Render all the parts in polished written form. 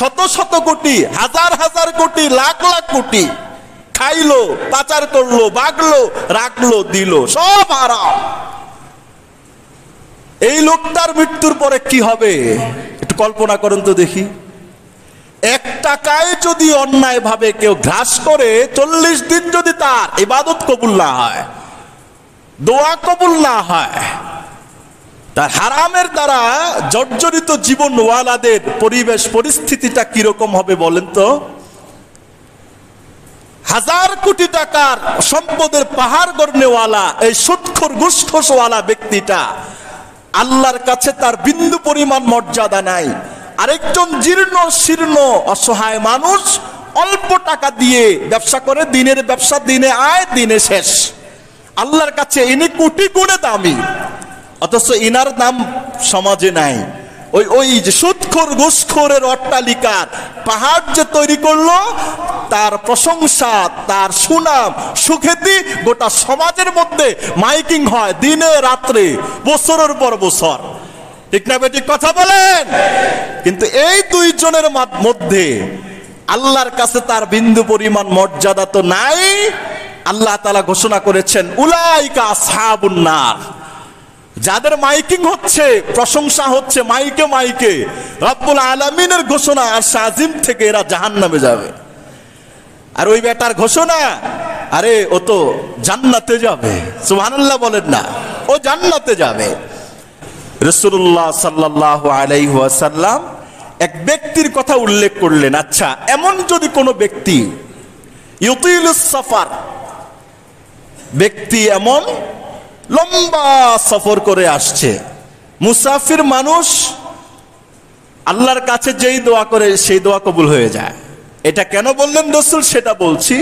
শত শত কোটি, হাজার হাজার কোটি, লাখ লাখ কোটি খাইলো, পাচার করলো, বাগলো, রাখলো, দিল, সব হারাম। এই লোকটার মৃত্যুর পরে কি হবে একটু কল্পনা করুন তো দেখি। 1 টাকায় যদি অন্যায় ভাবে কেউ গ্রাস করে 40 দিন যদি তার ইবাদত কবুল না হয়, দোয়া কবুল না হয়, তার হারামের দ্বারা জর্জরিত জীবনওয়ালাদের পরিবেশ পরিস্থিতিটা কিরকম হবে বলেন তো। হাজার কোটি টাকার সম্পদের পাহাড় গড়নেওয়ালা এই সুদখোর ঘুষখোরওয়ালা ব্যক্তিটা আল্লাহর কাছে তার বিন্দু পরিমাণ মর্যাদা নাই। আরেকজন জীর্ণ শীর্ণ অসহায় মানুষ অল্প টাকা দিয়ে ব্যবসা করে, দিনের ব্যবসা দিনে আয় দিনে শেষ, আল্লাহর কাছে ইনি কোটি গুণে দামি, অথচ ইনার নাম সমাজে নাই। ওই যে সুদখোর ঘুষখোরের অট্টালিকার পাহাড় যে তৈরি করলো, তার প্রশংসা, তার সুনাম সুখ্যাতি গোটা সমাজের মধ্যে মাইকিং হয় দিনে রাত্রে, বছরের পর বছর। ঠিক না বেঠিক কথা বলেন? কিন্তু এই দুইজনের মধ্যে আল্লাহর কাছে তার বিন্দু পরিমাণ মর্যাদা তো নাই। আল্লাহ তাআলা ঘোষণা করেছেন উলাইকা আসহাবুন নার। যাদের মাইকিং হচ্ছে, প্রশংসা হচ্ছে মাইকে মাইকে, রব্বুল আলামিনের ঘোষণা আরশ আজিম থেকে এরা জাহান্নামে যাবে। আর ওই বেটার ঘোষণা, আরে ও তো জান্নাতে যাবে। সুবহানাল্লাহ বলেন না, ও জান্নাতে যাবে। রাসূলুল্লাহ সাল্লাল্লাহু আলাইহি ওয়াসাল্লাম এক ব্যক্তির কথা উল্লেখ করলেন। আচ্ছা, এমন যদি কোনো ব্যক্তি ইউতিলুস সফর, ব্যক্তি এমন লম্বা সফর করে আসছে, মুসাফির মানুষ আল্লাহর কাছে যেই দোয়া করে সেই দোয়া কবুল হয়ে যায়। এটা কেন বললেন রাসূল সেটা বলছি।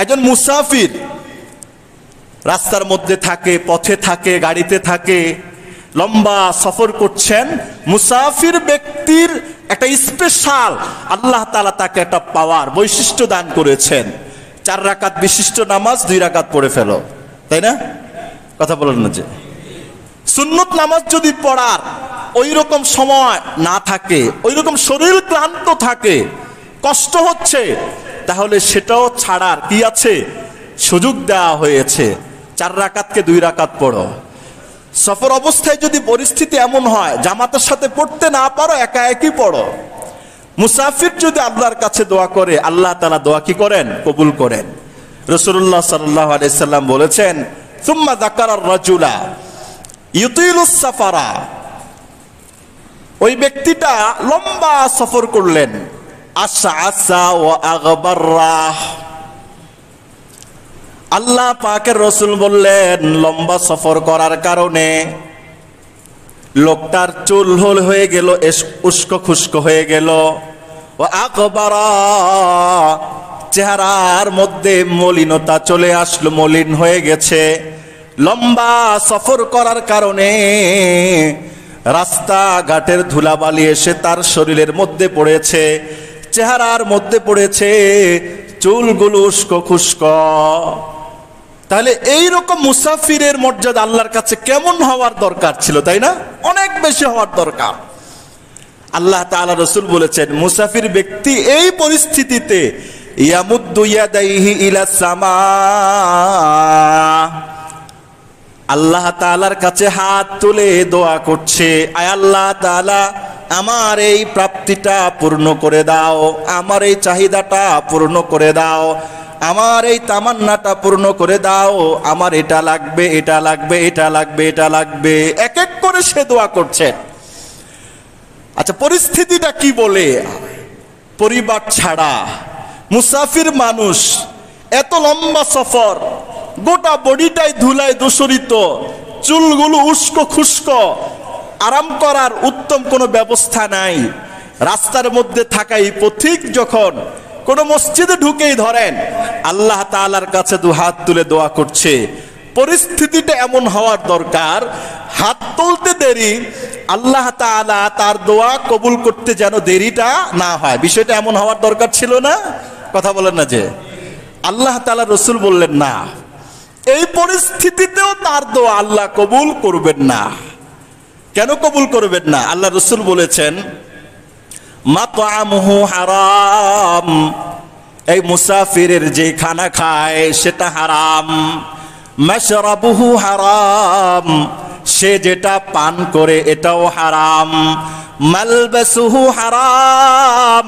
একজন মুসাফির রাস্তার মধ্যে থাকে, পথে থাকে, গাড়িতে থাকে, লম্বা সফর করছেন। মুসাফির ব্যক্তির একটা স্পেশাল আল্লাহ তাআলা তাকে একটা পাওয়ার বৈশিষ্ট্য দান করেছেন। 4 রাকাত বিশিষ্ট নামাজ 2 রাকাত পড়ে ফেলো, তাই না? কথা বলেন না যে সুন্নত নামাজ যদি পড়ার ওই রকম সময় না থাকে, ওই রকম শরীর ক্লান্ত থাকে, কষ্ট হচ্ছে, তাহলে সেটাও ছাড়ার কি আছে, সুযোগ দেওয়া হয়েছে। 4 রাকাতকে 2 রাকাত পড়ো। সফর অবস্থায় যদি পরিস্থিতি এমন হয় জামাতের সাথে পড়তে না পারো, একা একই পড়ো। মুসাফির যদি আল্লাহর কাছে দোয়া করে, আল্লাহ তাআলা দোয়া কি করেন, কবুল করেন। রাসূলুল্লাহ সাল্লাল্লাহু আলাইহি সাল্লাম বলেছেন সুম্মা যাকারার রাজুলা ইউতিলুস সাফারা। ওই ব্যক্তিটা লম্বা সফর করলেন, আশআসা ওয়া আগবাররা। আল্লাহ পাকের রাসূল বললেন লম্বা সফর করার কারণে লোকটার চুল হোল হয়ে গেল, উস্কো খুস্কো হয়ে গেল, ওয়া আগবারা, চেহারার মধ্যে মলিনতা চলে আসলো, মলিন হয়ে গেছে। লম্বা সফর করার কারণে রাস্তাঘাটের ধুলাবালি এসে তার শরীরের মধ্যে পড়েছে, চেহারার মধ্যে পড়েছে, চুলগুলো উস্কো খুস্কো। তাহলে এইরকম মুসাফিরের মর্যাদা আল্লাহর কাছে কেমন হওয়ার দরকার ছিল, তাই না? অনেক বেশি হওয়ার দরকার। আল্লাহ তাআলা রাসূল বলেছেন মুসাফির ব্যক্তি এই পরিস্থিতিতে ইয়ামুদ্দু ইয়াদাইহি ইলা সামা, আল্লাহ তাআলার কাছে হাত তুলে দোয়া করছে, আয় আল্লাহ তাআলা আমার এই প্রাপ্তিটা পূর্ণ করে দাও, আমার এই চাহিদাটা পূর্ণ করে দাও, আমার এই তামান্নাটা পূর্ণ করে দাও, আমার এটা লাগবে, এটা লাগবে, এটা লাগবে, এটা লাগবে, এক এক করে সে দোয়া করছে। আচ্ছা, পরিস্থিতিটা কি বলে? পরিবার ছাড়া মুসাফির মানুষ, এত লম্বা সফর, গোটা বডিটাই ধুলায় দূষরিত, চুলগুলো উস্কো খুস্কো, আরাম করার উত্তম কোনো ব্যবস্থা নাই। রাস্তার মধ্যে থাকা এই পথিক যখন কোন মসজিদে ঢুকেই ধরেন আল্লাহ তাআলার কাছে 2 হাত তুলে দোয়া করছে, পরিস্থিতিটা এমন হওয়ার দরকার, হাত তুলতে দেরি, আল্লাহ তাআলা তার দোয়া কবুল করতে যেন দেরিটা না হয়। বিষয়টা এমন হওয়ার দরকার ছিল না? কথা বলেন না যে আল্লাহ তাআলা রাসূল বললেন না, এই পরিস্থিতিতেও তার দোয়া আল্লাহ কবুল করবেন না। কেন কবুল করবেন না? আল্লাহ রাসূল বলেছেন মাতআমুহু হারাম, এই মুসাফিরের যে খানা খায় সেটা হারাম। মাশরাবুহু হারাম, সে যেটা পান করে এটাও হারাম। মালবাসুহু হারাম,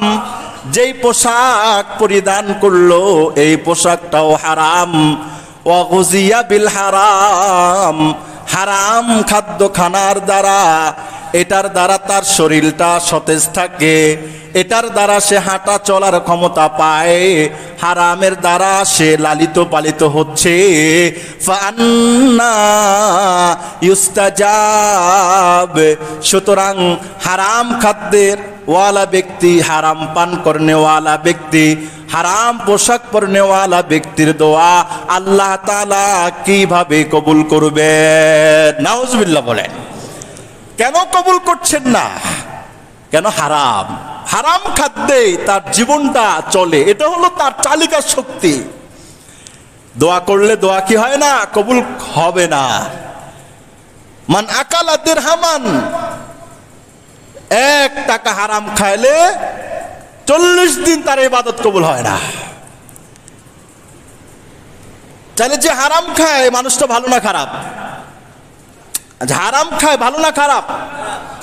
যেই পোশাক পরিধান করলো এই পোশাকটাও হারাম। ওয়া গুযিয়া বিল হারাম, হারাম খাদ্য খানার দ্বারা, এটার দ্বারা তার শরীরটা সতেজ থাকে, এটার দ্বারা সে হাঁটা চলার ক্ষমতা পায়, হারামের দ্বারা সে লালিত পালিত হচ্ছে। ফান্না ইউস্তাজাব, সুতরাং হারাম খাদ্যের ওয়ালা ব্যক্তি, হারাম পান করনেওয়ালা ব্যক্তি, হারাম পোশাক পরনেওয়ালা ব্যক্তির দোয়া আল্লাহ তাআলা কিভাবে কবুল করবেন? নাউজুবিল্লাহ বলেন। কেন কবুল করছেন না? কেন? হারাম, হারাম খাদ্যে তার জীবনটা চলে, এটা হলো তার চালিকা শক্তি। দোয়া করলে দোয়া কি হয় না? কবুল হবে না। মান আকালা দিরহামান, 1 টাকা হারাম খাইলে 40 দিন তার ইবাদত কবুল হয় না। তাহলে যে হারাম খায় মানুষটা ভালো না খারাপ? হারাম খায় ভালো না খারাপ?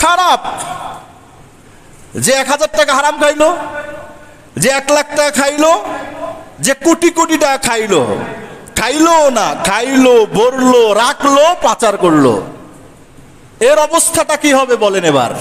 খারাপ। যে 1000 টাকা হারাম খাইলো, যে 1 লাখ টাকা খাইলো, যে কোটি কোটি টাকা খাইলো, খাইলো না, খাইলো, ভরলো, রাখলো, পাচার করলো, এর অবস্থাটা কি হবে বলেন এবার?